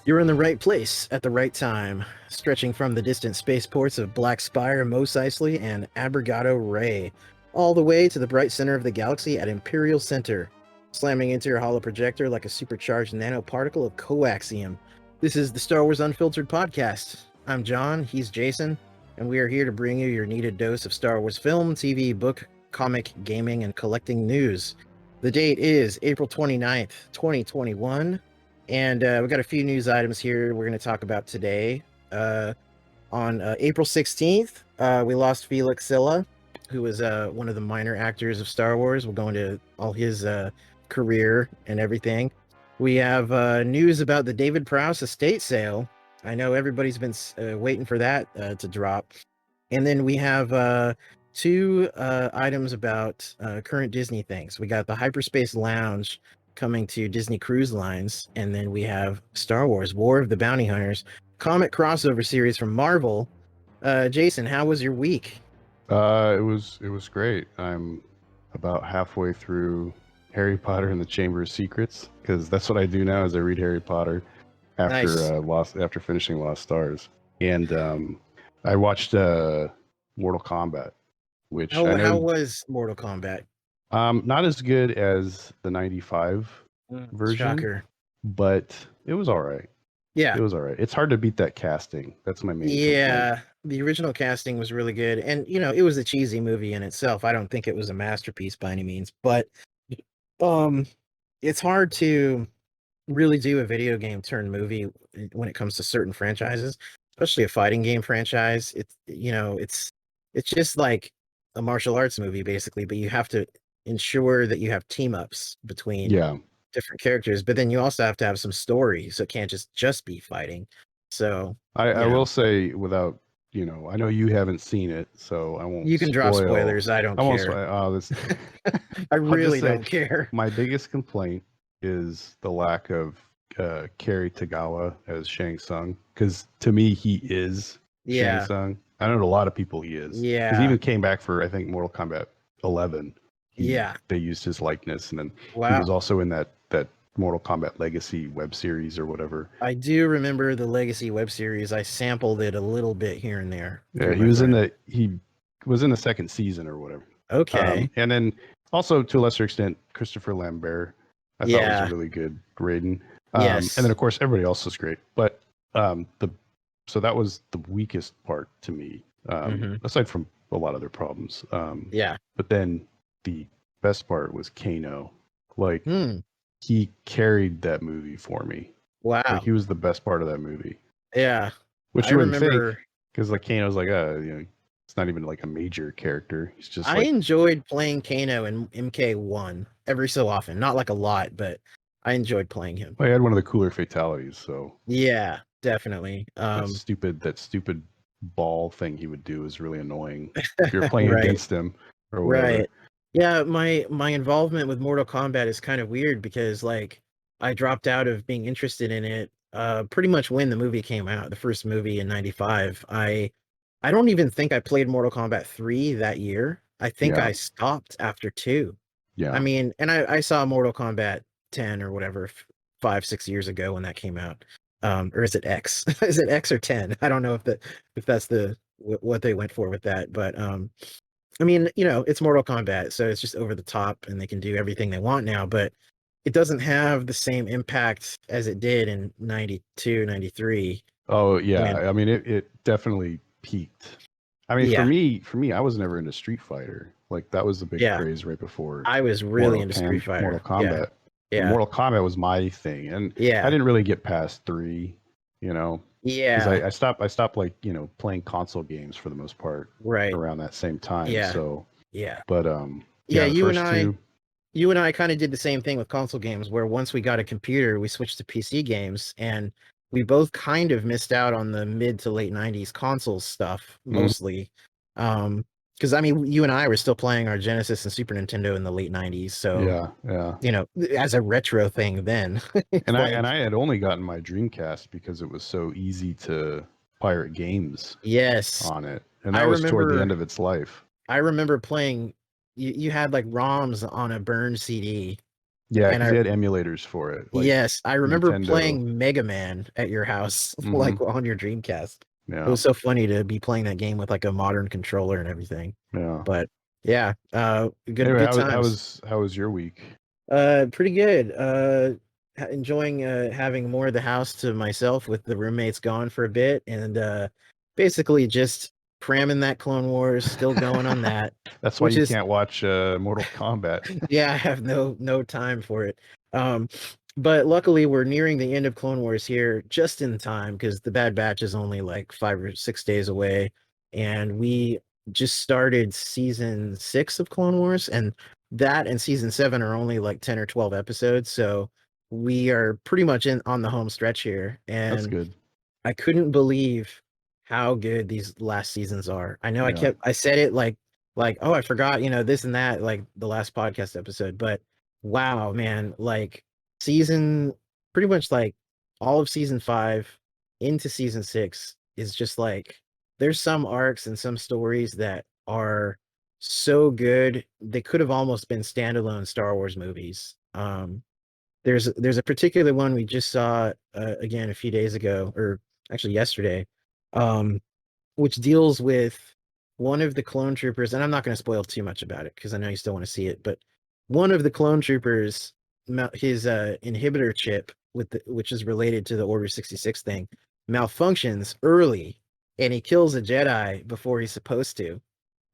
You're in the right place at the right time, stretching from the distant spaceports of Black Spire, Mos Eisley, and Abrogado Ray, all the way to the bright center of the galaxy at Imperial Center, slamming into your hollow projector like a supercharged nanoparticle of coaxium. This is the Star Wars Unfiltered podcast. I'm John, he's Jason, and we are here to bring you your needed dose of Star Wars film, TV, book, comic, gaming, and collecting news. The date is April 29th, 2021. And we've got a few news items here we're going to talk about today. On April 16th, we lost Felix Silla, who was one of the minor actors of Star Wars. We'll go into all his career and everything. We have news about the David Prowse estate sale. I know everybody's been waiting for that to drop. And then we have two items about current Disney things. We got the Hyperspace Lounge coming to Disney Cruise Lines, and then we have Star Wars War of the Bounty Hunters comic crossover series from Marvel. Jason, how was your week? It was great. I'm about halfway through Harry Potter and the Chamber of Secrets, because that's what I do now is I read Harry Potter after Nice. after finishing Lost Stars. And I watched Mortal Kombat, which I How know was Mortal Kombat? not as good as the 95 version, Shocker. but it was all right. Yeah. It was all right. It's hard to beat that casting. That's my main complaint. Yeah, the original casting was really good, and it was a cheesy movie in itself. I don't think it was a masterpiece by any means, but it's hard to really do a video game turn movie when it comes to certain franchises, especially a fighting game franchise. It's just like a martial arts movie basically, but you have to ensure that you have team ups between different characters, but then you also have to have some story, so it can't just be fighting. So I will say, without I know you haven't seen it, so I won't. You can drop spoilers. I don't care. This, I really don't care. My biggest complaint is the lack of Carrie Tagawa as Shang Tsung, because to me he is Shang Tsung. I know to a lot of people he is. Yeah. Because he even came back for, I think, Mortal Kombat 11. They used his likeness, and then he was also in that Mortal Kombat Legacy web series or whatever. I do remember the Legacy web series. I sampled it a little bit here and there. Yeah, he was in the second season or whatever. Okay. And then also, to a lesser extent, Christopher Lambert, I thought was a really good Raiden. Yes. And then of course everybody else was great. But so that was the weakest part to me, aside from a lot of their problems. But then the best part was Kano. Like he carried that movie for me. Wow. Like, he was the best part of that movie. Yeah. Which you wouldn't think, because like Kano's like it's not even like a major character. He's just. I enjoyed playing Kano in MK1 every so often. Not like a lot, but I enjoyed playing him. Well, he had one of the cooler fatalities, so. Yeah, definitely. That stupid ball thing he would do is really annoying if you're playing against him or whatever. Right. Yeah, my involvement with Mortal Kombat is kind of weird because like I dropped out of being interested in it pretty much when the movie came out, the first movie in 95. I don't even think I played Mortal Kombat 3 that year. I think I stopped after 2. Yeah. I mean, and I saw Mortal Kombat 10 or whatever 5-6 years ago when that came out. Or is it X? Is it X or 10? I don't know if that's what they went for with that, but I mean, it's Mortal Kombat, so it's just over the top and they can do everything they want now, but it doesn't have the same impact as it did in 92, 93. Oh, yeah. I mean, it definitely peaked. I mean, for me, I was never into Street Fighter. Like, that was the big craze right before. I was really into Street Fighter. Mortal Kombat. Yeah. Mortal Kombat was my thing. And I didn't really get past 3, Yeah. Because I stopped like, playing console games for the most part. Right. Around that same time. Yeah. So. Yeah. But you and I kind of did the same thing with console games, where once we got a computer, we switched to PC games, and we both kind of missed out on the mid to late 90s console stuff mostly. Because I mean, you and I were still playing our Genesis and Super Nintendo in the late 90s, so as a retro thing then. and I had only gotten my Dreamcast because it was so easy to pirate games. On it, and that was toward the end of its life. I remember playing. You had like ROMs on a burned CD Yeah, because they had emulators for it. Like yes, I remember Nintendo. playing Mega Man at your house, like on your Dreamcast. Yeah. It was so funny to be playing that game with like a modern controller and everything. Yeah. But yeah, Anyway, good times. How was your week? Pretty good. Enjoying having more of the house to myself with the roommates gone for a bit, and basically just cramming that Clone Wars, still going on that. That's why you can't watch Mortal Kombat. Yeah, I have no time for it. But luckily we're nearing the end of Clone Wars here just in time because the Bad Batch is only like 5 or 6 days away, and we just started season 6 of Clone Wars, and that and season 7 are only like 10 or 12 episodes, so we are pretty much on the home stretch here, and that's good. I couldn't believe how good these last seasons are. I know I said it like oh, I forgot, this and that, like the last podcast episode, but wow, man, like season pretty much like all of season 5 into season 6 is just like there's some arcs and some stories that are so good they could have almost been standalone Star Wars movies. There's a particular one we just saw again a few days ago, or actually yesterday, um, which deals with one of the clone troopers, and I'm not going to spoil too much about it because I know you still want to see it, but one of the clone troopers, his inhibitor chip which is related to the Order 66 thing, malfunctions early, and he kills a Jedi before he's supposed to.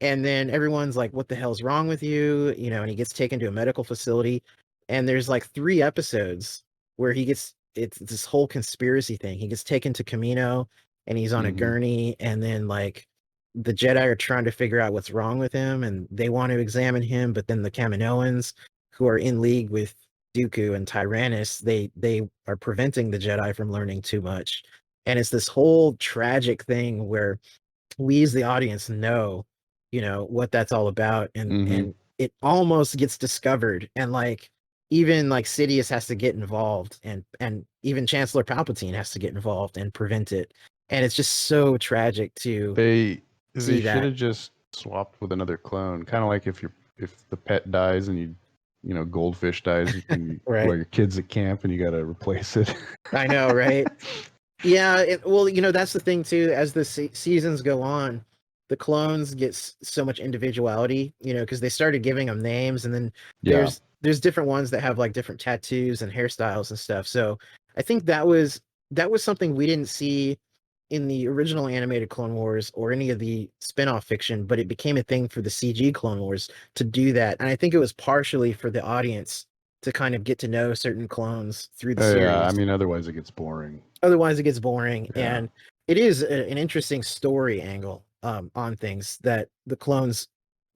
And then everyone's like, what the hell's wrong with you? And he gets taken to a medical facility. And there's like 3 episodes where it's this whole conspiracy thing. He gets taken to Camino and he's on a gurney, and then like the Jedi are trying to figure out what's wrong with him, and they want to examine him, but then the Kaminoans, who are in league with Dooku and Tyrannus, they are preventing the Jedi from learning too much. And it's this whole tragic thing where we as the audience know what that's all about, and it almost gets discovered, and like even like Sidious has to get involved, and even Chancellor Palpatine has to get involved and prevent it, and it's just so tragic to they should have just swapped with another clone, kind of like if the pet dies and goldfish dies and right. your kid's at camp and you got to replace it. I know, right? Yeah, well, that's the thing too. As the seasons go on, the clones get so much individuality, because they started giving them names, and then there's different ones that have like different tattoos and hairstyles and stuff. So I think that was something we didn't see in the original animated Clone Wars or any of the spin-off fiction, but it became a thing for the CG Clone Wars to do that. And I think it was partially for the audience to kind of get to know certain clones through the series. Yeah, I mean, otherwise it gets boring. And it is an interesting story angle on things, that the clones,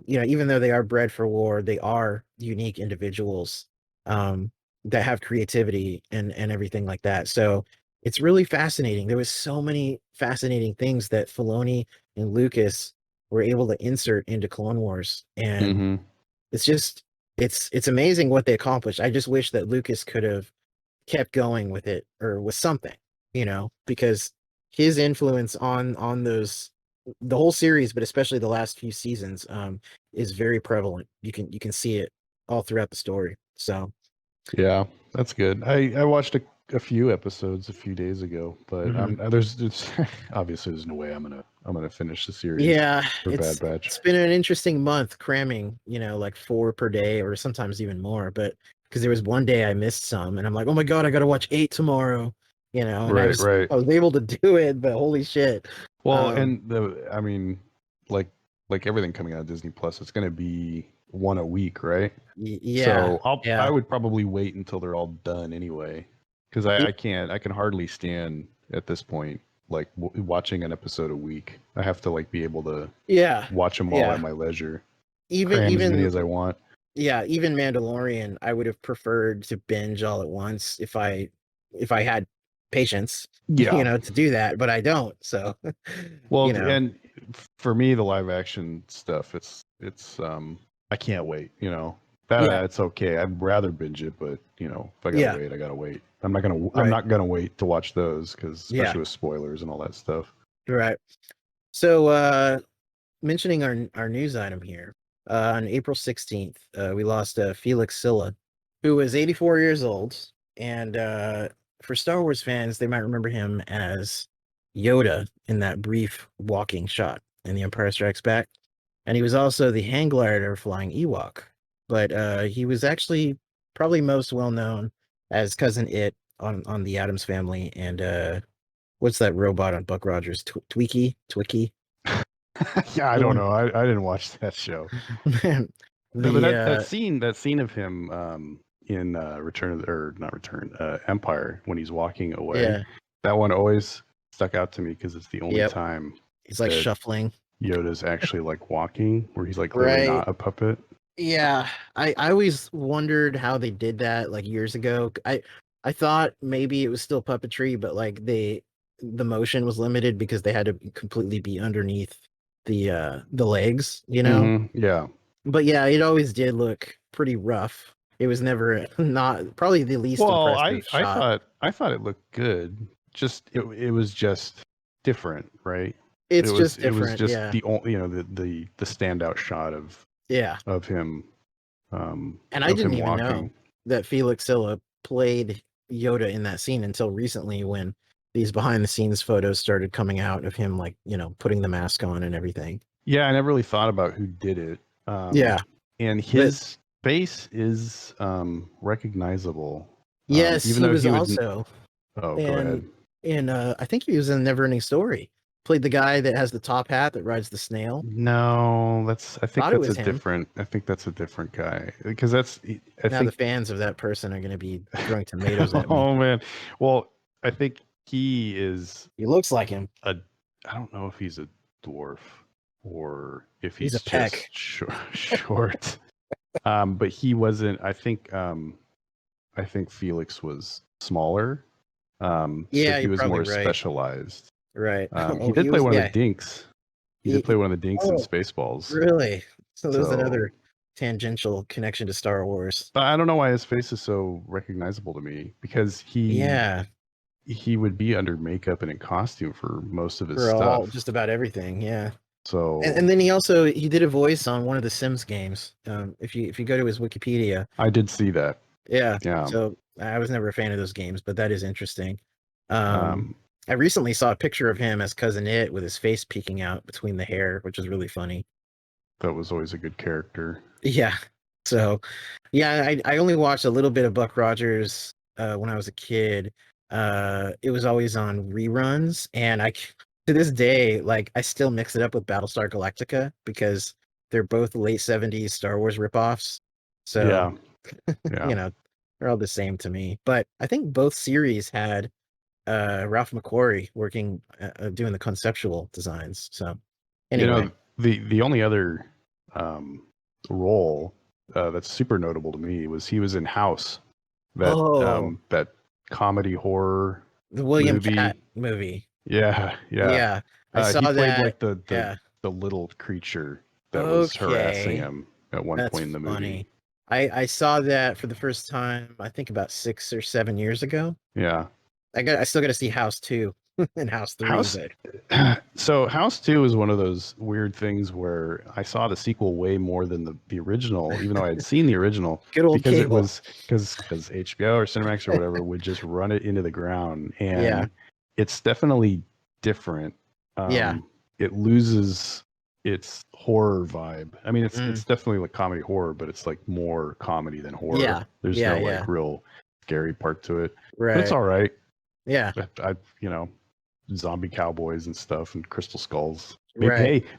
even though they are bred for war, they are unique individuals that have creativity and everything like that. So it's really fascinating. There was so many fascinating things that Filoni and Lucas were able to insert into Clone Wars, and it's just it's amazing what they accomplished. I just wish that Lucas could have kept going with it, or with something, because his influence on those, the whole series, but especially the last few seasons, is very prevalent. You can see it all throughout the story. So yeah, that's good. I watched a few episodes a few days ago, but there's obviously there's no way I'm gonna finish the series. Yeah, for Bad Batch. It's been an interesting month cramming, like 4 per day, or sometimes even more. But because there was one day I missed some, and I'm like, oh my god, I got to watch 8 tomorrow. And I was able to do it, but holy shit. Well, and I mean, like everything coming out of Disney Plus, it's gonna be one a week, right? Yeah. So I would probably wait until they're all done anyway, because I can hardly stand at this point like watching an episode a week. I have to like be able to watch them all at my leisure, even as many as I want. Yeah, even Mandalorian, I would have preferred to binge all at once if I had patience, to do that, but I don't. So, well, and for me, the live action stuff, it's I can't wait. It's okay. I'd rather binge it, but if I gotta wait, I gotta wait. I'm not gonna wait to watch those, because especially with spoilers and all that stuff. Right. So, mentioning our news item here, on April 16th, we lost Felix Silla, who was 84 years old, and for Star Wars fans, they might remember him as Yoda in that brief walking shot in The Empire Strikes Back. And he was also the hang glider flying Ewok. But he was actually probably most well known as Cousin It on the Addams Family, and what's that robot on Buck Rogers? Twicky? Yeah, I don't know. I didn't watch that show. But that scene of him in Empire, when he's walking away, that one always stuck out to me because it's the only time he's like shuffling. Yoda's actually like walking, where he's like clearly not a puppet. Yeah, I always wondered how they did that like years ago. I thought maybe it was still puppetry, but like the motion was limited because they had to completely be underneath the legs, you know? Mm-hmm. Yeah. But yeah, it always did look pretty rough. It was never not probably the least impressive shot. I thought it looked good. Just it was just different, right? It was just the only, the standout shot of him. And I didn't even know that Felix Silla played Yoda in that scene until recently, when these behind the scenes photos started coming out of him, like, putting the mask on and everything. Yeah, I never really thought about who did it. And his face is recognizable. Yes, even though he was also. Oh, go ahead. And I think he was in Neverending Story. Played the guy that has the top hat that rides the snail. No, I think that's a different guy, because the fans of that person are going to be throwing tomatoes at me. Oh man. Well, I think he looks like him. I don't know if he's a dwarf or if he's a just peck. short. But he wasn't. I think Felix was smaller. So he was more specialized. Right. He did play one of the dinks. He did play one of the dinks in Spaceballs. Really? So there's another tangential connection to Star Wars. But I don't know why his face is so recognizable to me, because he would be under makeup and in costume for most of his stuff. Just about everything, yeah. So and then he did a voice on one of the Sims games. If you go to his Wikipedia. I did see that. Yeah. So I was never a fan of those games, but that is interesting. I recently saw a picture of him as Cousin It with his face peeking out between the hair, which was really funny. That was always a good character. Yeah. So, yeah, I only watched a little bit of Buck Rogers when I was a kid. It was always on reruns, and to this day, like, I still mix it up with Battlestar Galactica because they're both late 70s Star Wars ripoffs. So, they're all the same to me. But I think both series had Ralph McQuarrie working doing the conceptual designs. So anyway, the only other role that's super notable to me was he was in House, that comedy horror, the William Katt movie. Yeah. I saw he played that. Like the little creature that was harassing him at one point in the movie. Funny. I saw that for the first time, I think about 6 or 7 years ago. Yeah. I still got to see House 2 and House 3. So House 2 is one of those weird things where I saw the sequel way more than the original, even though I had seen the original. Good old because cable. It was because HBO or Cinemax or whatever would just run it into the ground, and it's definitely different. It loses its horror vibe. I mean, it's definitely like comedy horror, but it's like more comedy than horror. Yeah. There's no like real scary part to it. Right. But it's all right. Yeah. Zombie cowboys and stuff and crystal skulls.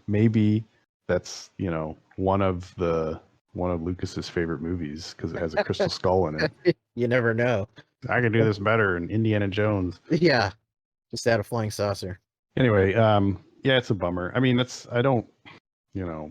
Maybe that's, one of Lucas's favorite movies because it has a crystal skull in it. You never know. I can do this better in Indiana Jones. Yeah. Just add a flying saucer. Anyway, it's a bummer. I mean, when you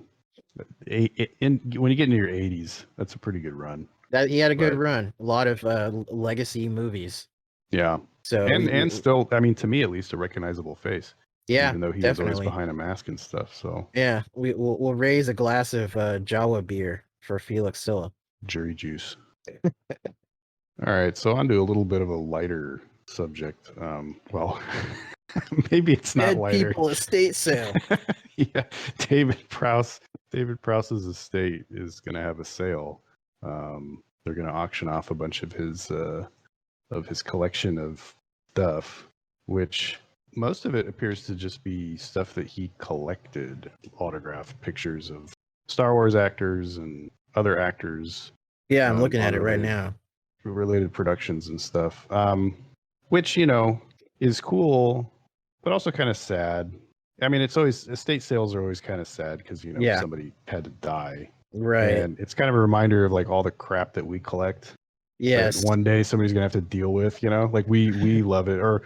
get into your 80s, that's a pretty good run. He had a good run. A lot of legacy movies. Yeah. So and still, I mean, to me at least, a recognizable face. Yeah, even though he was always behind a mask and stuff. So yeah, we'll raise a glass of Jawa beer for Felix Silla. Jury juice. All right, so on to a little bit of a lighter subject. Well, maybe it's not lighter. People estate sale. Yeah, David Prowse's estate is going to have a sale. they're going to auction off a bunch of his collection of stuff, which most of it appears to just be stuff that he collected, autographed pictures of Star Wars actors and other actors. Yeah, I'm looking at it right now. Related productions and stuff, which, is cool, but also kind of sad. I mean, it's always, estate sales are always kind of sad because, somebody had to die. Right. And it's kind of a reminder of like all the crap that we collect. Yes. That one day somebody's going to have to deal with, like we love it, or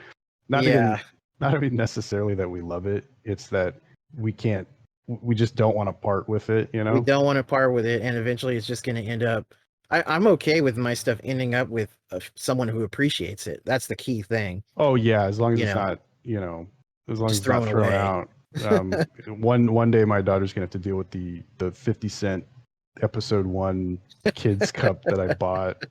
not even necessarily that we love it. It's that we just don't want to part with it, We don't want to part with it. And eventually it's just going to end up, I'm okay with my stuff ending up with someone who appreciates it. That's the key thing. Oh yeah. As long as it's not, as long as it's not thrown out. One day my daughter's going to have to deal with the 50-cent episode 1 kids cup that I bought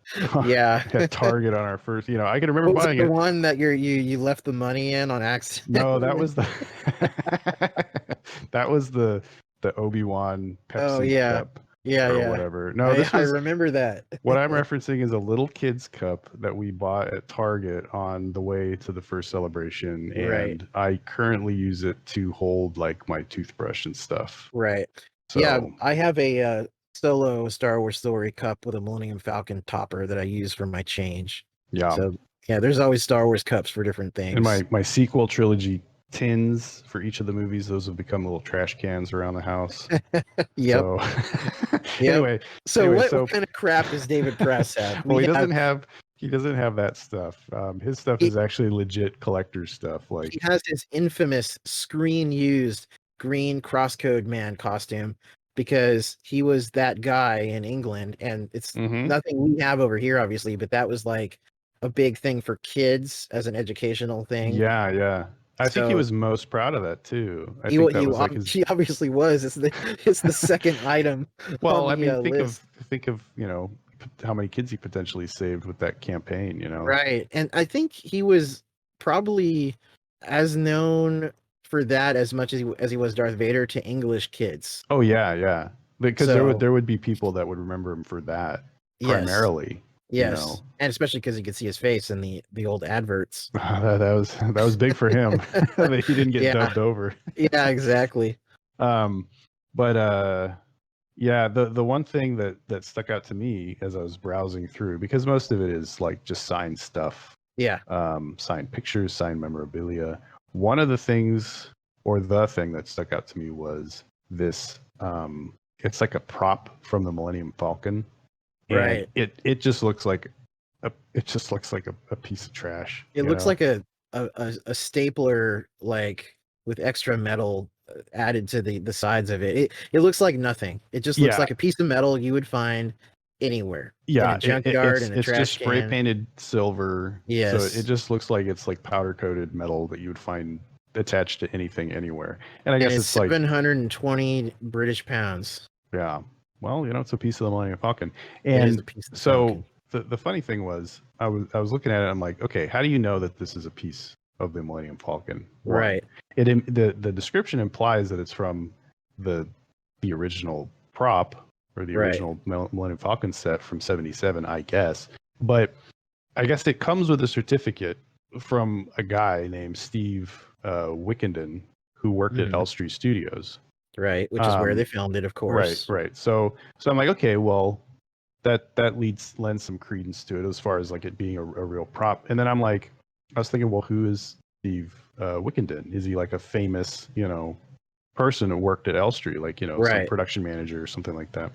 at Target on our first, I can remember buying it. The one that you left the money in on accident. No, that was the Obi-Wan Pepsi cup. Or whatever. No, I remember that. What I'm referencing is a little kids cup that we bought at Target on the way to the first celebration, and I currently use it to hold like my toothbrush and stuff. Right. So, yeah, I have a solo Star Wars Story cup with a Millennium Falcon topper that I use for my change. Yeah. So yeah, there's always Star Wars cups for different things. And my sequel trilogy tins for each of the movies, those have become little trash cans around the house. Yep. So, anyway, what kind of crap does David Press have? Well, he doesn't have that stuff. His stuff is actually legit collector stuff. Like, he has his infamous screen-used green crosscode man costume because he was that guy in England, and it's nothing we have over here, obviously, but that was like a big thing for kids as an educational thing. Yeah. I think he was most proud of that too. He obviously was. It's the second item. Well, I mean, think of how many kids he potentially saved with that campaign. Right, and I think he was probably as known for that as much as he was Darth Vader to English kids. Oh yeah, because there would be people that would remember him for that primarily. Yes, and especially because you could see his face in the old adverts. that was big for him that he didn't get dubbed over. Yeah, exactly. The one thing that stuck out to me as I was browsing through, because most of it is like just signed stuff. Yeah. Signed pictures, signed memorabilia. One of the things, or the thing that stuck out to me was this. It's like a prop from the Millennium Falcon. Right. It just looks like a piece of trash. It looks like a stapler, like with extra metal added to the sides of it. It looks like nothing. It just looks like a piece of metal you would find anywhere. Yeah, in a junkyard and a trash just spray painted silver. Yes. So it just looks like it's like powder coated metal that you would find attached to anything anywhere. And I guess it's like 720 British pounds. Yeah. Well, it's a piece of the Millennium Falcon. And so the funny thing was, I was looking at it. I'm like, okay, how do you know that this is a piece of the Millennium Falcon? Right. The description implies that it's from the original prop or the original Millennium Falcon set from '77, I guess. But I guess it comes with a certificate from a guy named Steve Wickenden who worked at Elstree Studios. Right, which is where they filmed it, of course. Right. So I'm like, okay, well, that lends some credence to it as far as like it being a real prop. And then I was thinking, well, who is Steve Wickenden? Is he like a famous, person who worked at Elstree, like some production manager or something like that?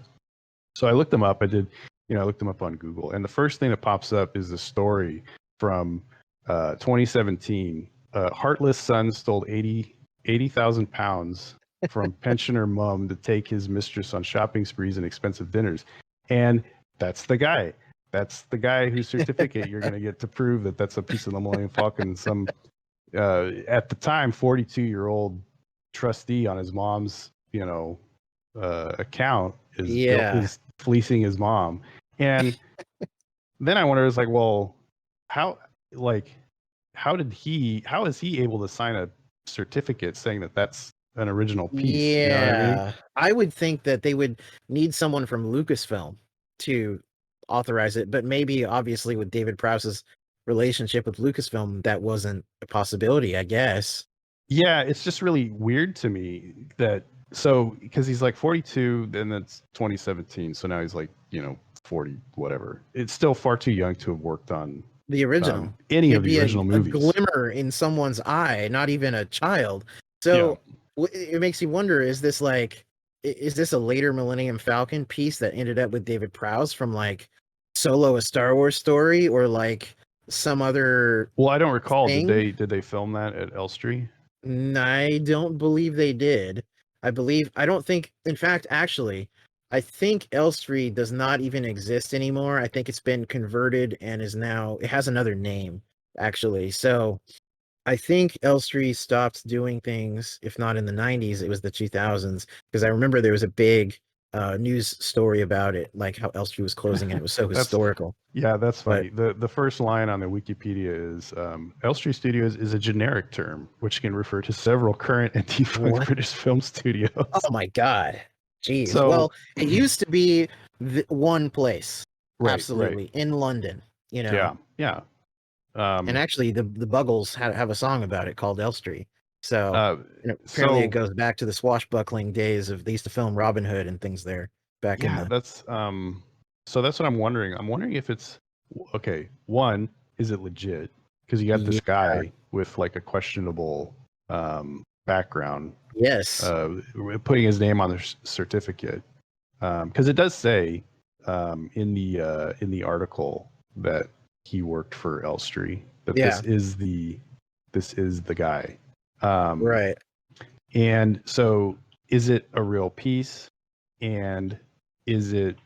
So I looked him up. I looked him up on Google, and the first thing that pops up is the story from 2017. Heartless son stole 80,000 pounds from pensioner mom to take his mistress on shopping sprees and expensive dinners. And that's the guy. That's the guy whose certificate you're going to get to prove that that's a piece of the Millennium Falcon. Some, at the time, 42-year-old trustee on his mom's, account is fleecing his mom. And then I wonder, it's like, well, how is he able to sign a certificate saying that that's an original piece? Yeah, you know what I mean? I would think that they would need someone from Lucasfilm to authorize it, but maybe obviously with David Prowse's relationship with Lucasfilm, that wasn't a possibility, I guess. Yeah, it's just really weird to me that because he's like 42, then that's 2017, so now he's like 40 whatever. It's still far too young to have worked on the original any It'd of the original movies. A glimmer in someone's eye, not even a child. So it makes you wonder: is this a later Millennium Falcon piece that ended up with David Prowse from like Solo, a Star Wars story, or like some other? Well, I don't recall. Thing? Did they film that at Elstree? I don't believe they did. I don't think. In fact, actually, I think Elstree does not even exist anymore. I think it's been converted and is now, it has another name, actually. So I think Elstree stopped doing things, if not in the 90s, it was the 2000s, because I remember there was a big news story about it, like how Elstree was closing and it was so historical. Yeah, that's funny. The first line on the Wikipedia is Elstree Studios is a generic term which can refer to several current and defunct British film studios. Oh my God. Jeez. So, well, it used to be one place. Right, absolutely. Right. In London, Yeah. And actually the Buggles have a song about it called Elstree. So apparently it goes back to the swashbuckling days of, they used to film Robin Hood and things there back in the... that's so that's what I'm wondering. I'm wondering if it's okay. One, is it legit? Because you got this guy with like a questionable background. Yes. Putting his name on the certificate. Because it does say in the article that he worked for Elstree, that this is the guy. Right. And so is it a real piece? And is it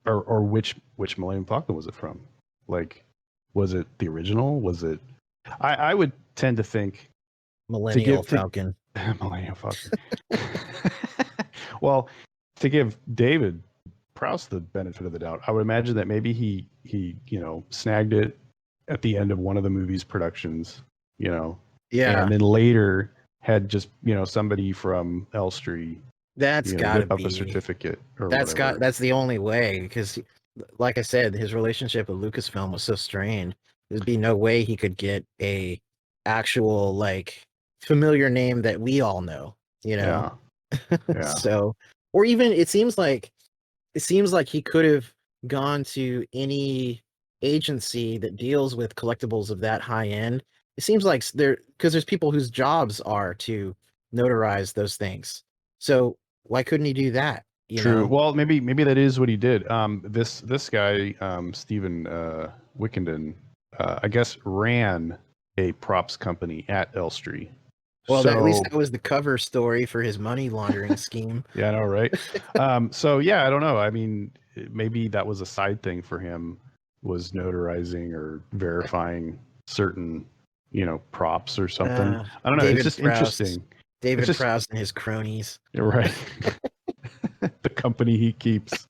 or which Millennium Falcon was it from? Like, was it the original? Was it I would tend to think Millennium Falcon. Millennium Falcon. Well, to give David Prowse the benefit of the doubt, I would imagine that maybe he snagged it at the end of one of the movie's productions, and then later had just somebody from Elstree whip up a certificate or that's whatever. That's the only way, because like I said, his relationship with Lucasfilm was so strained. There'd be no way he could get a actual like familiar name that we all know, Yeah. So, or even it seems like he could have gone to any agency that deals with collectibles of that high end. It seems like because there's people whose jobs are to notarize those things. So why couldn't he do that? True. Well, maybe that is what he did. This guy, Stephen Wickenden, I guess ran a props company at Elstree. Well, at least that was the cover story for his money laundering scheme. Yeah, I know, right? So yeah, I don't know. I mean, maybe that was a side thing for him, was notarizing or verifying certain, props or something. I don't know. It's just interesting. David Prowse and his cronies. Right. The company he keeps.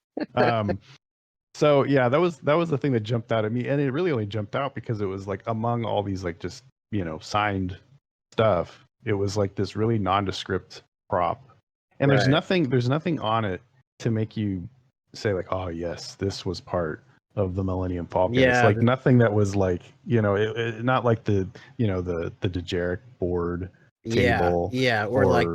So yeah, that was the thing that jumped out at me, and it really only jumped out because it was like among all these like just signed stuff, it was like this really nondescript prop, and there's nothing on it to make you say like, oh yes, this was part of the Millennium Falcon. It's like nothing that was like not like the the Dejarik board table, or like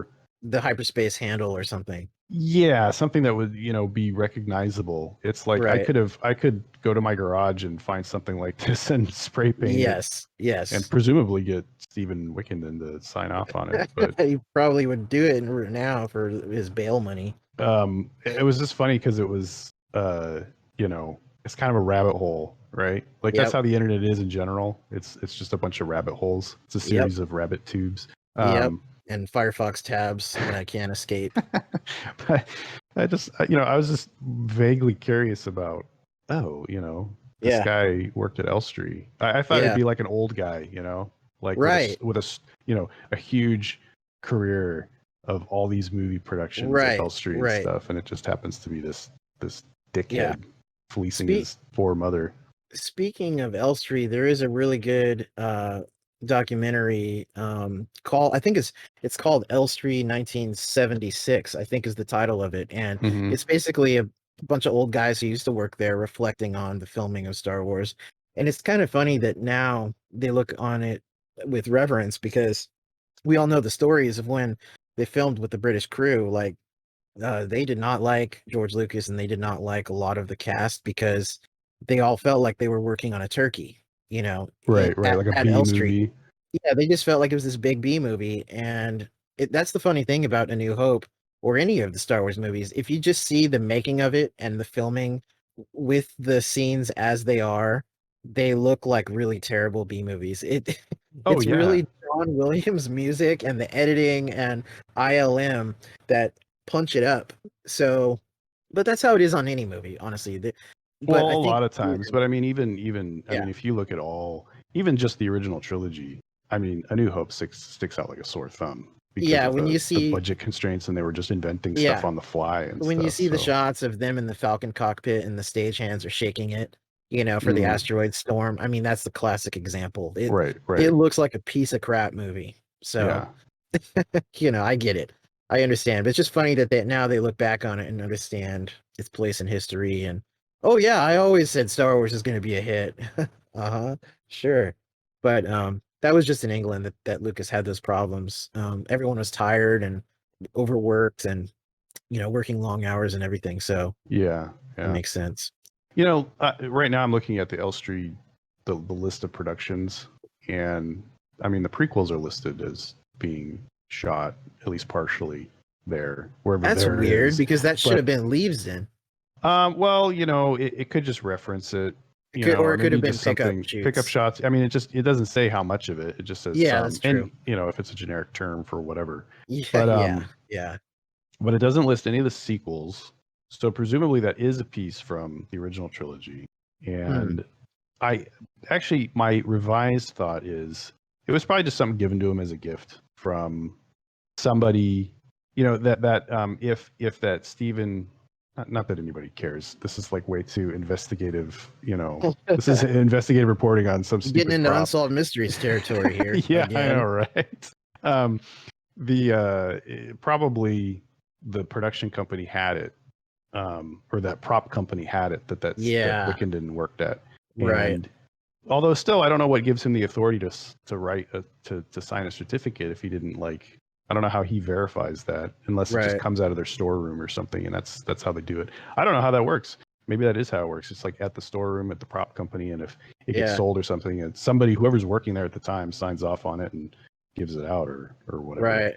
the hyperspace handle or something. Yeah, something that would be recognizable. It's like I could go to my garage and find something like this and spray paint it, and presumably get Stephen Wickenden to sign off on it. But he probably would do it now for his bail money. It was just funny because it was it's kind of a rabbit hole, right? Like that's how the internet is in general. It's just a bunch of rabbit holes. It's a series of rabbit tubes. And Firefox tabs that I can't escape. But I just, I was just vaguely curious about, this guy worked at Elstree. I thought it'd be like an old guy, like with a huge career of all these movie productions at Elstree and stuff, and it just happens to be this dickhead fleecing his poor mother. Speaking of Elstree, there is a really good documentary called, I think it's called Elstree 1976, I think is the title of it, and it's basically a bunch of old guys who used to work there reflecting on the filming of Star Wars. And it's kind of funny that now they look on it with reverence, because we all know the stories of when they filmed with the British crew. Like, they did not like George Lucas, and they did not like a lot of the cast, because they all felt like they were working on a turkey, Right, like a at B Elstree. movie. Yeah, they just felt like it was this big B movie, and that's the funny thing about A New Hope or any of the Star Wars movies. If you just see the making of it and the filming with the scenes as they are, they look like really terrible B movies. Oh It's yeah. really John Williams music and the editing and ILM that punch it up. So, but that's how it is on any movie, honestly. But Well, I a think lot of times, but I mean, even I yeah, mean, if you look at even just the original trilogy, I mean, A New Hope sticks out like a sore thumb because yeah, of when you the see budget constraints, and they were just inventing stuff yeah, on the fly and when you stuff. see the So, shots of them in the Falcon cockpit and the stagehands are shaking it, for the mm, asteroid storm, I mean, that's the classic example. right, It right, looks like a piece of crap movie. So, yeah, I get it. I understand. But it's just funny that now they look back on it and understand its place in history. And oh yeah, I always said Star Wars is going to be a hit. Uh-huh. Sure. But that was just in England that Lucas had those problems. Everyone was tired and overworked and working long hours and everything. So yeah, it yeah. makes sense. Right now I'm looking at the Elstree, the list of productions, and I mean, the prequels are listed as being shot at least partially there, wherever That's there weird, is. because that should have But been Leavesden. well, it could just reference it, Or or it could have maybe been just pickup pickup shoots. shots. I mean, it doesn't say how much of it. It just says Yeah, some, that's and true. if it's a generic term for whatever. Yeah, But yeah. but it doesn't list any of the sequels. So presumably that is a piece from the original trilogy. Hmm. And I actually, my revised thought is it was probably just something given to him as a gift from somebody, if that Stephen, not that anybody cares. This is like way too investigative, this is investigative reporting on some Getting stupid into prop. Unsolved Mysteries territory here. Yeah, Again. I know, right? Probably the production company had it, or that prop company had it that Yeah. Wickenden worked at. Right. And although still, I don't know what gives him the authority to write to sign a certificate if he didn't like. I don't know how he verifies that unless it just Right. comes out of their storeroom or something, and that's how they do it. I don't know how that works. Maybe that is how it works. It's like at the storeroom at the prop company, and if it gets sold or something, and whoever's working there at the time signs off on it and gives it out or whatever. Right.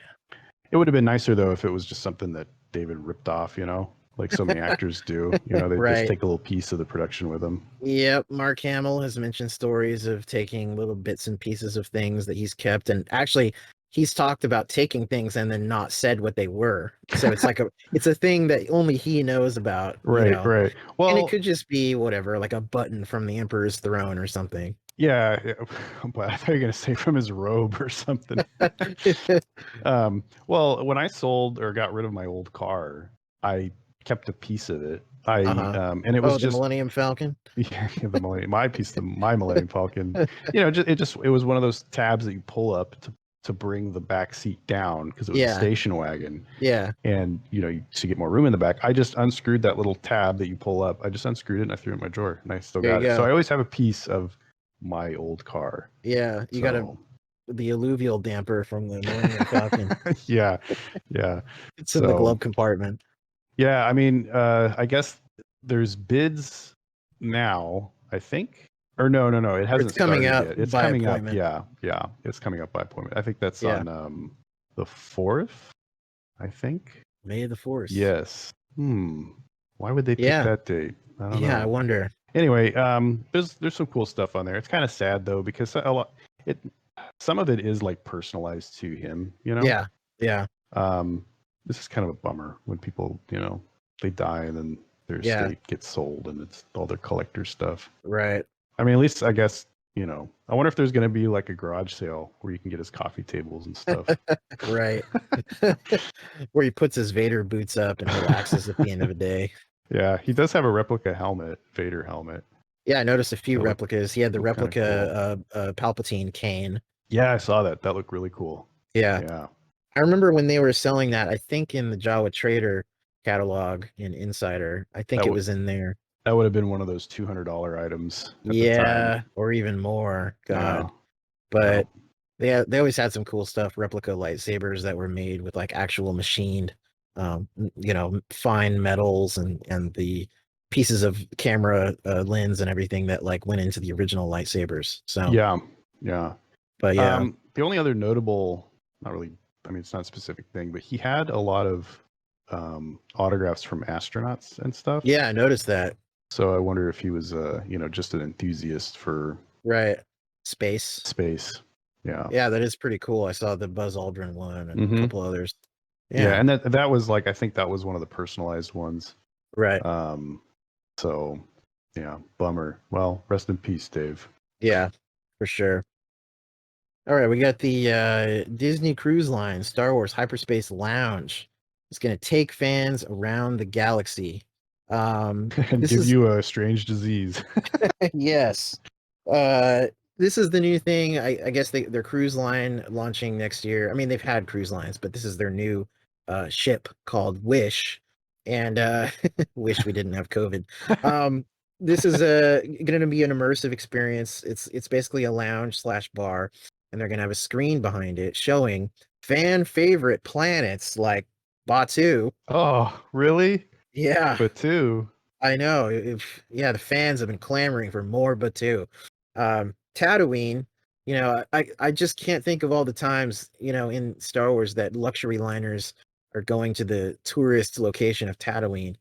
It would have been nicer though if it was just something that David ripped off, like so many actors do. They just take a little piece of the production with them. Yep. Mark Hamill has mentioned stories of taking little bits and pieces of things that he's kept, and actually he's talked about taking things and then not said what they were. So it's like it's a thing that only he knows about. Right. Well, and it could just be whatever, like a button from the Emperor's throne or something. Yeah, but I thought you were gonna say from his robe or something. Well, when I sold or got rid of my old car, I kept a piece of it. And it was the Millennium Falcon. Yeah, my piece, my Millennium Falcon. It was one of those tabs that you pull up to bring the back seat down because it was a station wagon. Yeah. And to get more room in the back, I just unscrewed that little tab that you pull up. I just unscrewed it and I threw it in my drawer, and I still got it. So I always have a piece of my old car. Yeah, you got the alluvial damper from the Millennium Falcon. Yeah. It's in the glove compartment. Yeah, I mean, I guess there's bids now, I think. Or no, it hasn't started yet. It's coming up. Yeah, it's coming up by appointment. I think that's on the 4th, I think. May the 4th. Yes. Why would they pick that date? I don't know. I wonder. Anyway, there's some cool stuff on there. It's kind of sad though because some of it is like personalized to him, Yeah. This is kind of a bummer when people, they die and then their estate gets sold and it's all their collector stuff. Right. I mean, at least I guess, I wonder if there's going to be like a garage sale where you can get his coffee tables and stuff. Right. Where he puts his Vader boots up and relaxes at the end of the day. Yeah, he does have a replica helmet, Vader helmet. Yeah, I noticed a few replicas. He had the replica Palpatine cane. Yeah, I saw that. That looked really cool. Yeah. I remember when they were selling that, I think in the Jawa Trader, catalog in Insider. I think it was in there. That would have been one of those $200 items at the time. Or even more. God. But they always had some cool stuff, replica lightsabers that were made with like actual machined fine metals and the pieces of camera lens and everything that like went into the original lightsabers. So yeah. But yeah. The only other notable, not really, I mean, it's not a specific thing, but he had a lot of autographs from astronauts and stuff. Yeah, I noticed that. So I wonder if he was, just an enthusiast for space. Yeah. Yeah, that is pretty cool. I saw the Buzz Aldrin one and a couple others. Yeah, and that was like, I think that was one of the personalized ones. Right. So yeah, bummer. Well, rest in peace, Dave. Yeah, for sure. All right, we got the Disney Cruise Line Star Wars Hyperspace Lounge. It's going to take fans around the galaxy. And give you a strange disease. Yes. This is the new thing. I guess their cruise line launching next year. I mean, they've had cruise lines, but this is their new ship called Wish. And wish we didn't have COVID. This is going to be an immersive experience. It's basically a lounge/bar, and they're going to have a screen behind it showing fan favorite planets like Batu. Oh, really? Yeah. Batu. I know. The fans have been clamoring for more Batu. Tatooine, I just can't think of all the times, in Star Wars that luxury liners are going to the tourist location of Tatooine.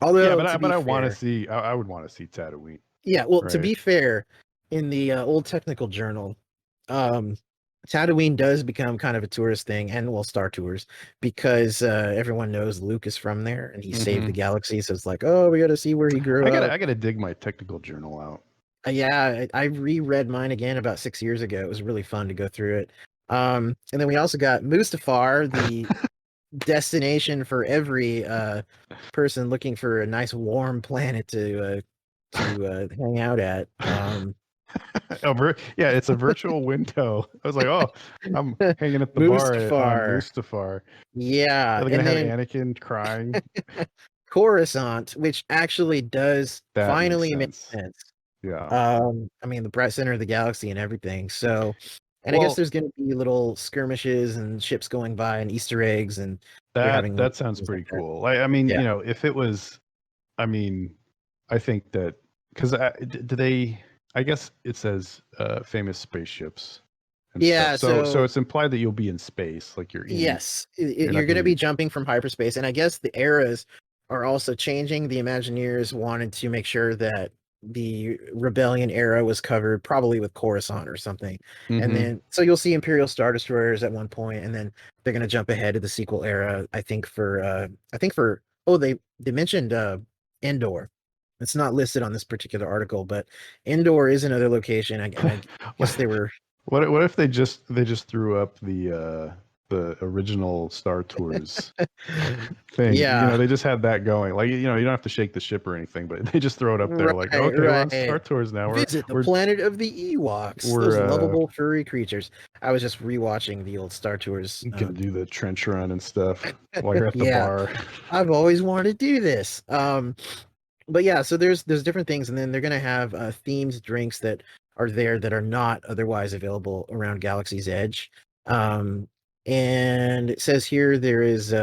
Although, but I want to see. I would want to see Tatooine. Yeah, well, to be fair, in the old technical journal, Tatooine does become kind of a tourist thing, and Star Tours, because everyone knows Luke is from there and he saved the galaxy. So it's like, oh, we got to see where he grew up. I gotta dig my technical journal out. Yeah, I reread mine again about 6 years ago. It was really fun to go through it. And then we also got Mustafar, the destination for every person looking for a nice warm planet to hang out at. It's a virtual window. I was like, oh, I'm hanging at the bar at Mustafar. Yeah, they're gonna have Anakin crying. Coruscant, which actually does finally make sense. Yeah. I mean, the bright center of the galaxy and everything. So, and I guess there's going to be little skirmishes and ships going by and Easter eggs, and that sounds pretty cool. I mean, if it was, I mean, I think that because I guess it says famous spaceships. Yeah. So it's implied that you'll be in space, like you're in. Yes, you're going to be jumping from hyperspace, and I guess the eras are also changing. The Imagineers wanted to make sure that the Rebellion era was covered, probably with Coruscant or something, and then so you'll see Imperial Star Destroyers at one point, and then they're going to jump ahead to the sequel era. I think for they mentioned Endor. It's not listed on this particular article, but Endor is another location. I guess they were. What if they just threw up the original Star Tours thing? Yeah, they just had that going. Like, you don't have to shake the ship or anything, but they just throw it up there. Like, okay, we're on Star Tours now. Visit the planet of the Ewoks. Those lovable furry creatures. I was just rewatching the old Star Tours. You can do the trench run and stuff while you're at the bar. I've always wanted to do this. But yeah, so there's different things, and then they're gonna have themed drinks that are there that are not otherwise available around Galaxy's Edge. And it says here there is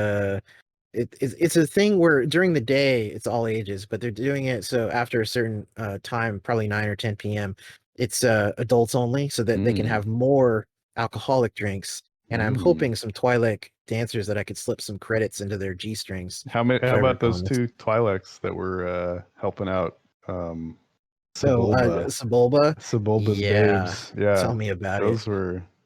it's a thing where during the day it's all ages, but they're doing it so after a certain time, probably 9 or 10 p.m. it's adults only, so that they can have more alcoholic drinks. And I'm hoping some Twi'lek dancers that I could slip some credits into their G-strings. How about those two Twi'leks that were helping out? Sebulba babes. Yeah, tell me about it.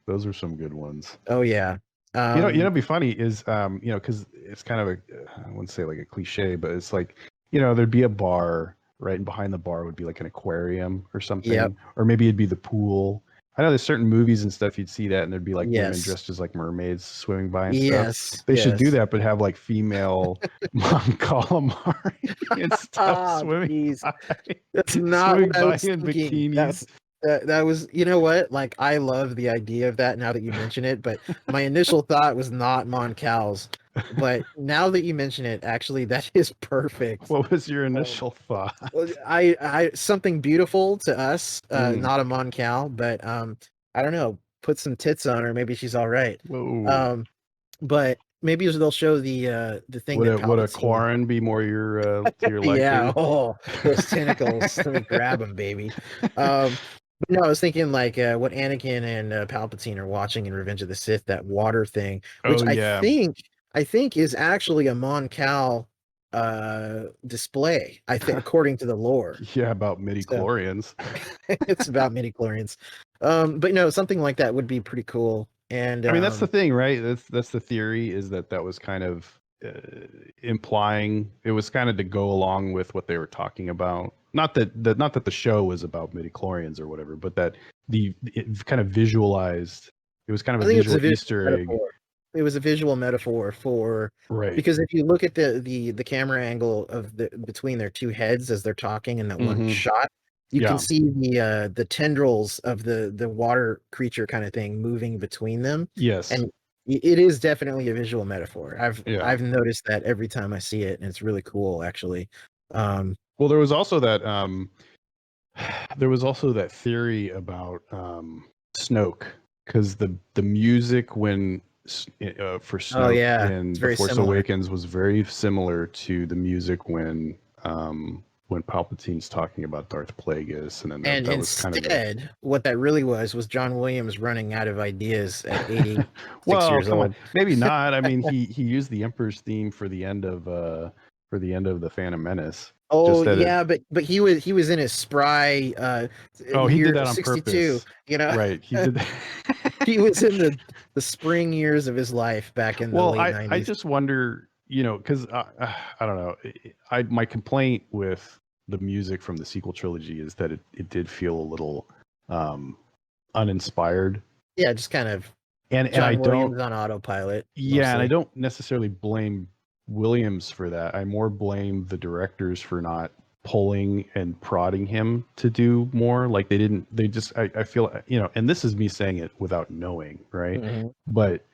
Those were some good ones. Oh yeah. It'd be funny is because it's kind of I wouldn't say like a cliche, but it's like, there'd be a bar, right, and behind the bar would be like an aquarium or something, or maybe it'd be the pool. I know there's certain movies and stuff you'd see that, and there'd be like women dressed as like mermaids swimming by and stuff. They should do that, but have like female Mon Calamari and stuff swimming by. That's not what I was thinking. Bikinis. That was, what? Like, I love the idea of that now that you mention it, but my initial thought was not Mon Cal's. But now that you mention it, actually, that is perfect. What was your initial thought? I something beautiful to us, not a Mon Cal, but I don't know. Put some tits on her, maybe she's all right. Whoa. But maybe they'll show the thing that would a Palpatine. Quarren be more your to your Yeah, liking? those tentacles. Let me grab them, baby. But no, I was thinking like what Anakin and Palpatine are watching in Revenge of the Sith, that water thing, which Oh yeah. I think is actually a Mon Cal display. I think according to the lore. Yeah, about midi-chlorians. So, it's about midi-chlorians. But no, something like that would be pretty cool. And I mean, that's the thing, right? That's the theory, is that was kind of implying, it was kind of to go along with what they were talking about. Not that the show was about midi-chlorians or whatever, but that it kind of visualized. It was kind of a visual Easter egg. It was a visual metaphor for, right, because if you look at the camera angle of between their two heads as they're talking in that one shot, you can see the tendrils of the water creature kind of thing moving between them. Yes, and it is definitely a visual metaphor. I've noticed that every time I see it, and it's really cool, actually. Well, there was also that theory about Snoke, because the music when for Snoke in The Force Awakens was very similar to the music when Palpatine's talking about Darth Plagueis, and then that was kind of what that really was John Williams running out of ideas at 86 well, years come old. on, maybe not. I mean, he used the Emperor's theme for the end of the Phantom Menace. Oh yeah, but he was in his spry. He did that on 62, purpose. You know, right? He did. He was in the spring years of his life back in the late 90s. I just wonder, because I don't know. My complaint with the music from the sequel trilogy is that it did feel a little uninspired. Yeah, just kind of. And I don't on autopilot. Yeah, mostly. And I don't necessarily blame Williams for that. I more blame the directors for not pulling and prodding him to do more. Like I feel, and this is me saying it without knowing, right? Mm-hmm. But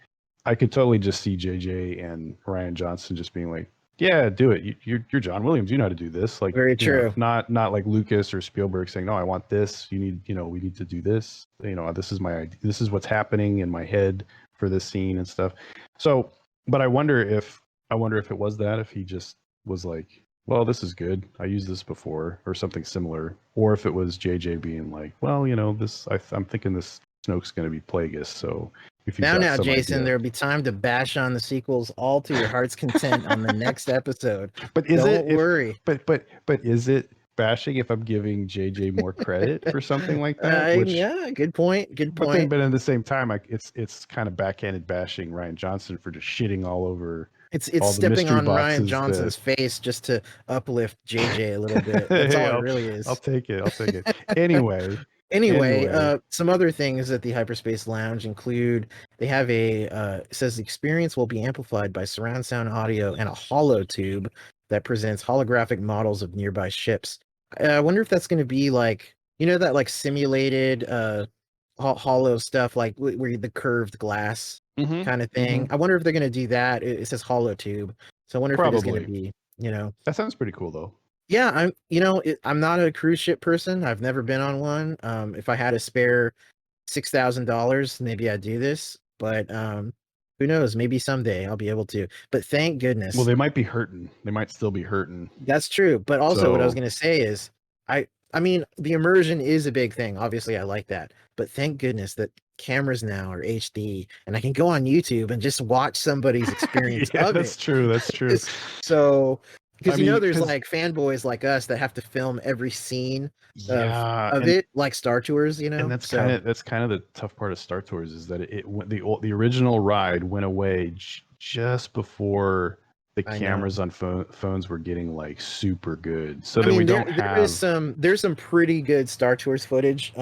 I could totally just see JJ and Rian Johnson just being like, yeah, do it. You're John Williams. You know how to do this. Like, very true. Not like Lucas or Spielberg saying, no, I want this. We need to do this. This is my idea. This is what's happening in my head for this scene and stuff. So, but I wonder if it was that, if he just was like, well, this is good, I used this before, or something similar, or if it was JJ being like, well, I'm thinking this Snoke's going to be Plagueis, so if you now, Jason, there'll be time to bash on the sequels all to your heart's content on the next episode. But don't worry. But is it bashing if I'm giving JJ more credit for something like that? Yeah, good point. But at the same time, it's kind of backhanded bashing Rian Johnson for just shitting all over. It's stepping on Rian Johnson's face just to uplift JJ a little bit. That's all it really is. I'll take it. Anyway, some other things at the Hyperspace Lounge include, they have it says the experience will be amplified by surround sound audio and a holo tube that presents holographic models of nearby ships. I wonder if that's going to be like, that like simulated holo stuff, like where the curved glass kind of thing. I wonder if they're going to do that. It says holo tube, so I wonder if it's going to be, That sounds pretty cool though. Yeah, I'm not a cruise ship person. I've never been on one. If I had a spare $6,000, maybe I'd do this. But who knows? Maybe someday I'll be able to. But thank goodness. Well, they might be hurting. They might still be hurting. That's true. But also, what I was going to say is, I mean, the immersion is a big thing. Obviously, I like that. But thank goodness that cameras now are HD, and I can go on YouTube and just watch somebody's experience of that's it. That's true. So. Because there's like fanboys like us that have to film every scene of it, like Star Tours, And that's kind of the tough part of Star Tours, is that the original ride went away just before the cameras on phones were getting like super good. So there's some pretty good Star Tours footage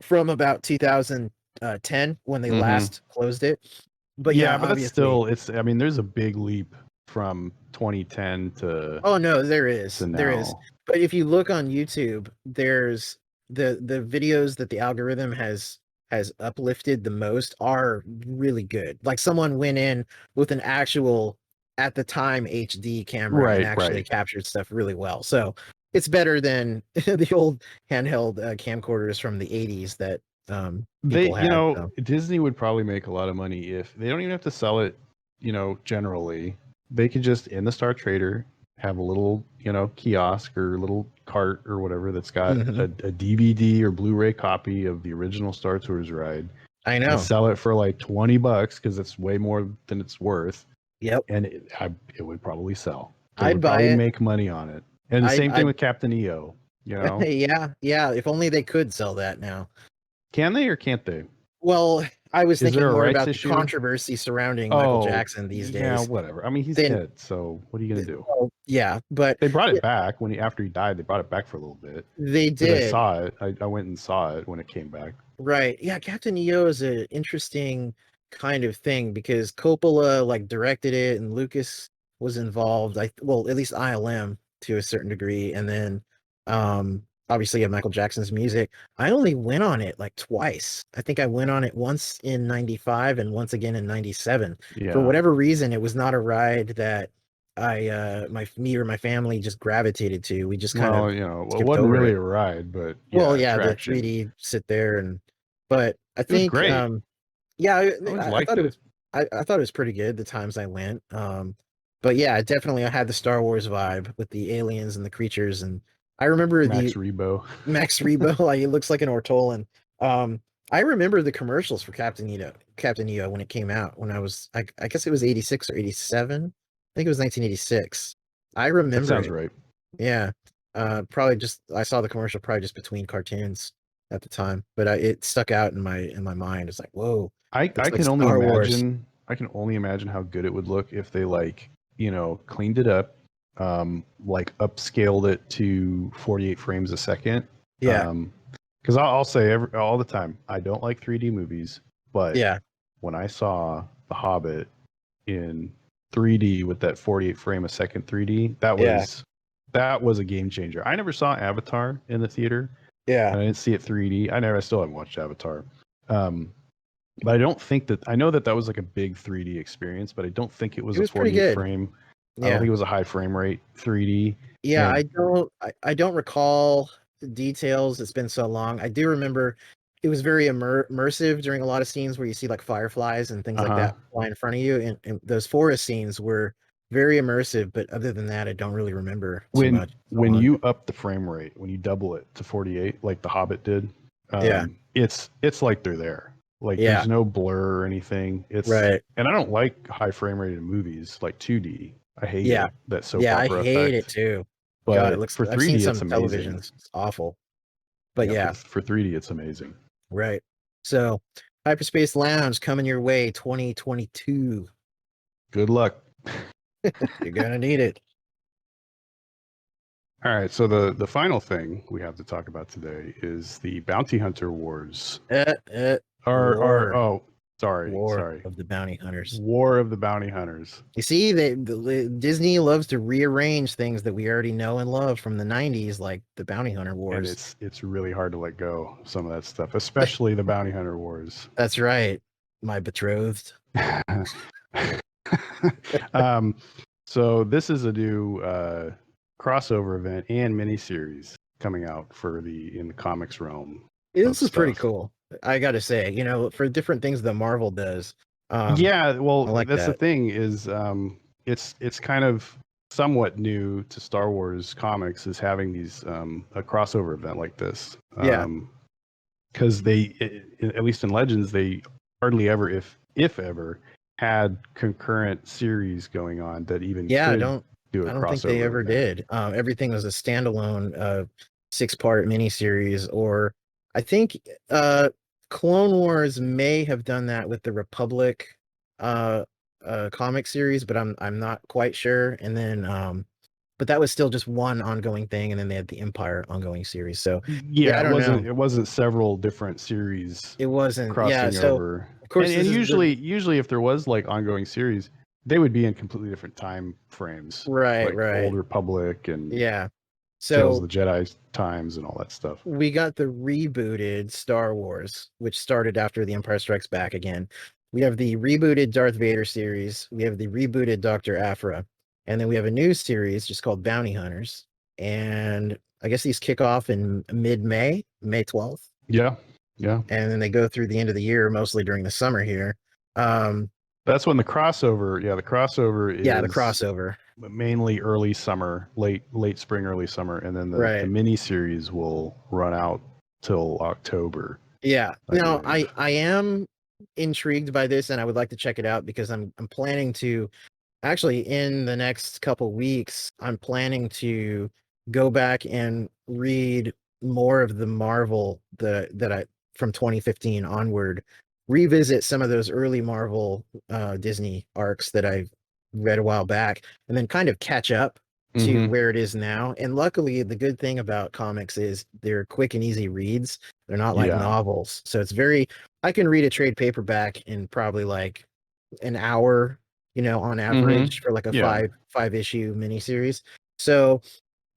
from about 2010 when they last closed it. But but that's still, there's a big leap from 2010 to there is. But if you look on YouTube, there's the videos that the algorithm has has uplifted the most are really good. Like someone went in with an actual at the time HD camera and actually captured stuff really well. So it's better than the old handheld camcorders from the 80s that people had. So. Disney would probably make a lot of money if they don't even have to sell it, generally. They could just in the Star Trader have a little, kiosk or little cart or whatever that's got a DVD or Blu-ray copy of the original Star Tours ride. I know. And sell it for like $20 because it's way more than it's worth. Yep. And it would probably sell. I'd would buy probably it. Make money on it. And the same thing with Captain EO. Yeah. If only they could sell that now. Can they or can't they? Well, I was thinking more about the controversy surrounding Michael Jackson these days. Yeah, whatever. I mean, he's dead, so what are you gonna do? Well, yeah, but they brought it back after he died. They brought it back for a little bit. They did. I saw it. I went and saw it when it came back. Right. Yeah, Captain EO is an interesting kind of thing because Coppola like directed it and Lucas was involved. At least ILM to a certain degree, and then obviously you have Michael Jackson's music. I only went on it like twice. I think I went on it once in 95 and once again in 97. Yeah. For whatever reason, it was not a ride that me or my family just gravitated to. We just kind of it wasn't really a ride, but the 3D sit there but I think great. I thought it was pretty good the times I went. But yeah, definitely I had the Star Wars vibe with the aliens and the creatures, and I remember Max Rebo, like it looks like an Ortolan. I remember the commercials for Captain EO when it came out when I guess it was 86 or 87. I think it was 1986. I remember. That sounds right. Yeah. Probably I saw the commercial probably just between cartoons at the time, but it stuck out in my mind. It's like, whoa. I can only imagine how good it would look if they cleaned it up, upscaled it to 48 frames a second. Yeah. Because I'll say all the time, I don't like 3D movies, but when I saw The Hobbit in 3D with that 48 frame a second 3D, that was a game changer. I never saw Avatar in the theater. Yeah. And I didn't see it 3D. I still haven't watched Avatar. But I don't think I know that was like a big 3D experience, but I don't think it was a 48 frame. I don't think it was a high frame rate 3D. Yeah, I don't recall the details. It's been so long. I do remember it was very immersive during a lot of scenes where you see like fireflies and things like that fly in front of you. And those forest scenes were very immersive, but other than that, I don't really remember too much. When you up the frame rate, when you double it to 48, like The Hobbit did, it's like they're there. Like there's no blur or anything. It's right. And I don't like high frame rated movies like 2D. I hate it. That soap opera I hate it too. But God, it looks for 3D. I've seen some televisions. It's awful. But for 3D, it's amazing. Right. So, Hyperspace Lounge coming your way 2022. Good luck. You're gonna need it. All right. So the final thing we have to talk about today is the Bounty Hunter Wars. War of the Bounty Hunters. War of the Bounty Hunters. You see, Disney loves to rearrange things that we already know and love from the 90s, like the Bounty Hunter Wars. And it's really hard to let go of some of that stuff, especially the Bounty Hunter Wars. That's right, my betrothed. So this is a new crossover event and miniseries coming out in the comics realm. This is pretty cool. I got to say, for different things that Marvel does. That's the thing is, it's kind of somewhat new to Star Wars comics is having these a crossover event like this. Because at least in Legends, they hardly ever, if ever, had concurrent series going on that even I don't think they ever did. Everything was a standalone 6-part miniseries, or I think Clone Wars may have done that with the Republic comic series, but I'm not quite sure. And then but that was still just one ongoing thing, and then they had the Empire ongoing series. So it wasn't several different series. It wasn't crossing over. Of course, and usually if there was like ongoing series, they would be in completely different time frames. Right. Old Republic and Tales of the Jedi times and all that stuff. We got the rebooted Star Wars, which started after The Empire Strikes Back again. We have the rebooted Darth Vader series. We have the rebooted Dr. Aphra. And then we have a new series just called Bounty Hunters. And I guess these kick off in mid-May, May 12th. Yeah. Yeah. And then they go through the end of the year, mostly during the summer here. That's when the crossover, the crossover is the crossover. Mainly early summer, late spring, early summer, and then the mini series will run out till October. Yeah. Now I am intrigued by this and I would like to check it out because I'm planning to actually in the next couple weeks, I'm planning to go back and read more of the Marvel that I from 2015 onward, revisit some of those early Marvel Disney arcs that I've read a while back, and then kind of catch up to where it is now. And luckily, the good thing about comics is they're quick and easy reads. They're not like novels. So it's I can read a trade paperback in probably like an hour, on average for like a five issue miniseries. So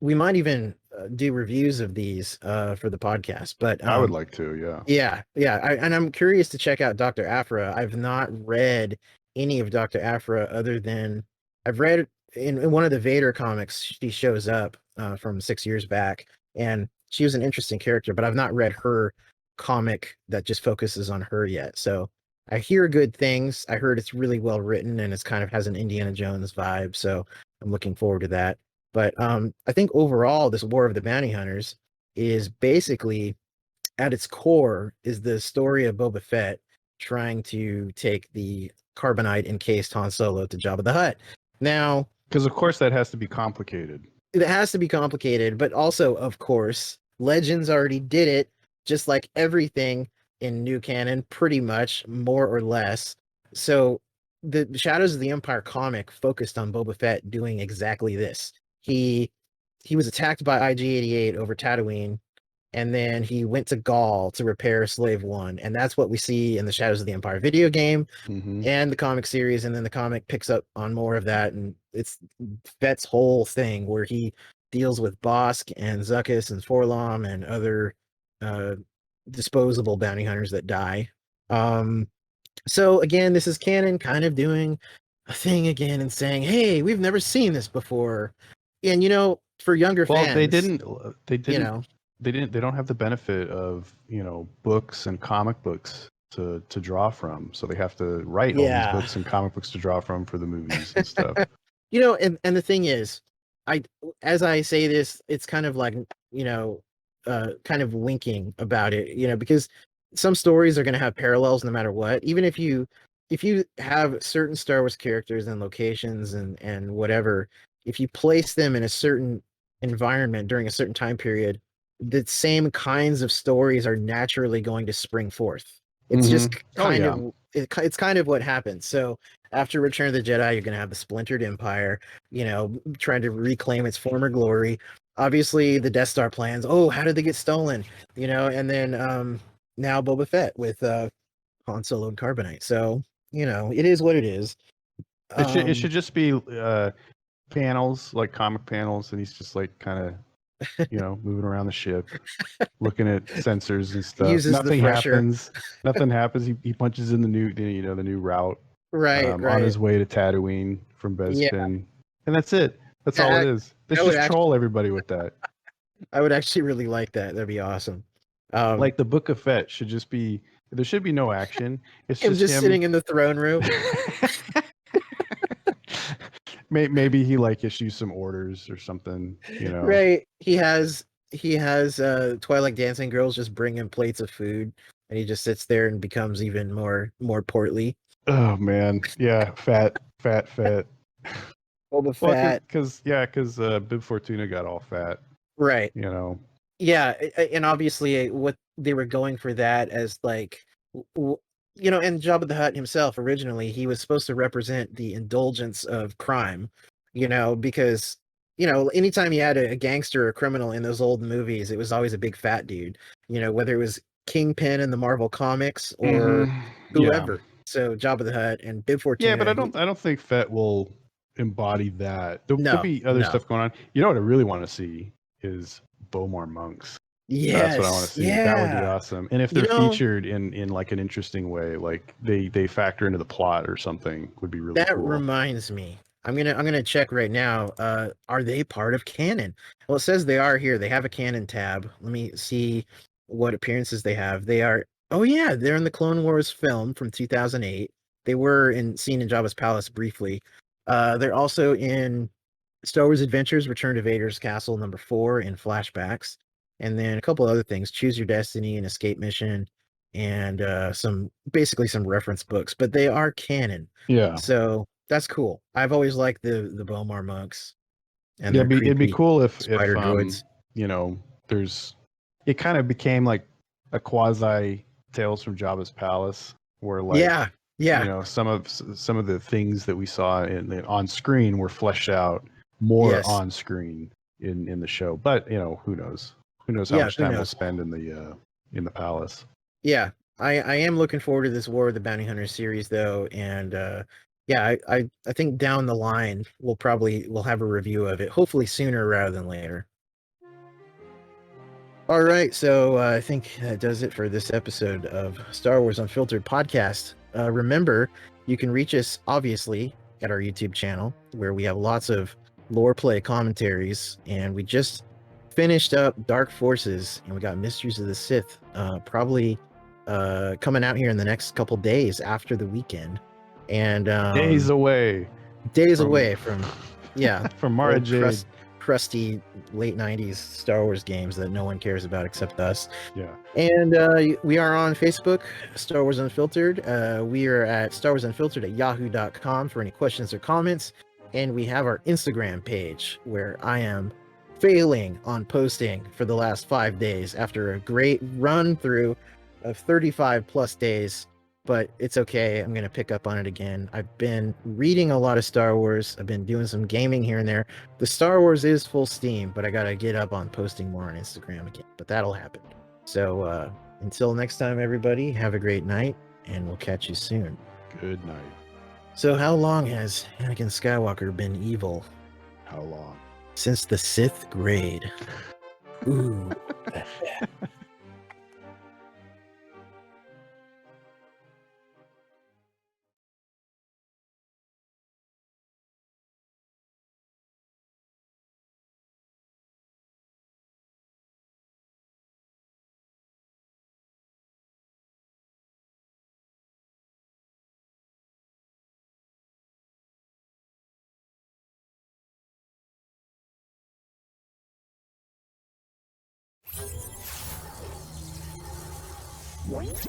we might even do reviews of these for the podcast, but I would like to, yeah. And I'm curious to check out Dr. Aphra. I've not read any of Dr. Aphra other than I've read in one of the Vader comics. She shows up from 6 years back, and she was an interesting character, but I've not read her comic that just focuses on her yet. So I hear good things. I heard it's really well written and it's kind of has an Indiana Jones vibe. So I'm looking forward to that. But I think overall, this War of the Bounty Hunters is basically, at its core, is the story of Boba Fett trying to take the carbonite encased Han Solo to Jabba the Hutt. Now, because of course that has to be complicated. It has to be complicated, but also, of course, Legends already did it, just like everything in new canon, pretty much, more or less. So the Shadows of the Empire comic focused on Boba Fett doing exactly this. He was attacked by IG-88 over Tatooine, and then he went to Gaul to repair Slave One, and that's what we see in the Shadows of the Empire video game and the comic series. And then the comic picks up on more of that, and it's Fett's whole thing where he deals with Bosk and Zuckuss and Forlom and other disposable bounty hunters that die. So again, this is canon kind of doing a thing again and saying, "Hey, we've never seen this before." And for younger fans, they don't have the benefit of books and comic books to draw from, so they have to write all these books and comic books to draw from for the movies and stuff. And the thing is, as I say this, it's kind of like kind of winking about it, because some stories are going to have parallels no matter what. Even if you have certain Star Wars characters and locations and whatever, if you place them in a certain environment during a certain time period, the same kinds of stories are naturally going to spring forth. It's just it's kind of what happens. So after Return of the Jedi, you're going to have the Splintered Empire, trying to reclaim its former glory. Obviously, the Death Star plans. Oh, how did they get stolen? And then now Boba Fett with Han Solo and Carbonite. So it is what it is. It should just be panels, like comic panels, and he's just like kind of moving around the ship, looking at sensors and stuff. Nothing happens. Nothing happens. He punches in the new route. Right. On his way to Tatooine from Bespin, and that's it. That's all it is. Let's just troll everybody with that. I would actually really like that. That'd be awesome. Like the Book of Fett should just be. There should be no action. It's just him sitting in the throne room. Maybe he issues some orders or something, Right. He has Twilight Dancing girls just bring him plates of food, and he just sits there and becomes even more portly. Oh man, yeah, fat. Boba Fett. Because Bib Fortuna got all fat. Right. Yeah, and obviously what they were going for that as and Jabba the Hutt himself, originally, he was supposed to represent the indulgence of crime, because, anytime you had a gangster or a criminal in those old movies, it was always a big fat dude, whether it was Kingpin in the Marvel comics or whoever. Yeah. So Jabba the Hutt and Bib Fortuna. Yeah, but I don't think Fett will embody that. There'll be other stuff going on. You know what I really want to see? is Bomar monks. Yes, that's what I want to see. Yeah. That would be awesome. And if they're featured in like an interesting way, like they factor into the plot or something, would be really cool. That reminds me. I'm gonna check right now. Are they part of canon? Well, it says they are here. They have a canon tab. Let me see what appearances they have. They are. Oh yeah, they're in the Clone Wars film from 2008. They were seen in Jabba's palace briefly. They're also in Star Wars Adventures: Return to Vader's Castle #4 in flashbacks, and then a couple other things: Choose Your Destiny, and Escape Mission, and some reference books. But they are canon. Yeah. So that's cool. I've always liked the Bomar monks. And yeah, it'd be cool if droids. It kind of became like a quasi Tales from Jabba's Palace, where like some of the things that we saw on screen were fleshed out more on screen in the show. But who knows? Who knows how much time we'll spend in the palace? Yeah, I am looking forward to this War of the Bounty Hunter series though, and I think down the line we'll have a review of it, hopefully sooner rather than later. All right, so I think that does it for this episode of Star Wars Unfiltered podcast. Remember, you can reach us obviously at our YouTube channel, where we have lots of lore play commentaries, and we just finished up Dark Forces, and we got Mysteries of the Sith probably coming out here in the next couple days after the weekend, and days away from from Mara Jade, crusty late 90s Star Wars games that no one cares about except us. Yeah. And we are on Facebook, Star Wars Unfiltered. We are at StarWarsUnfiltered@yahoo.com for any questions or comments. And we have our Instagram page, where I am failing on posting for the last 5 days after a great run through of 35 plus days. But it's okay. I'm going to pick up on it again. I've been reading a lot of Star Wars. I've been doing some gaming here and there. The Star Wars is full steam, but I got to get up on posting more on Instagram again. But that'll happen. So until next time, everybody, have a great night, and we'll catch you soon. Good night. So how long has Anakin Skywalker been evil? How long? Since the 6th grade. Ooh. What?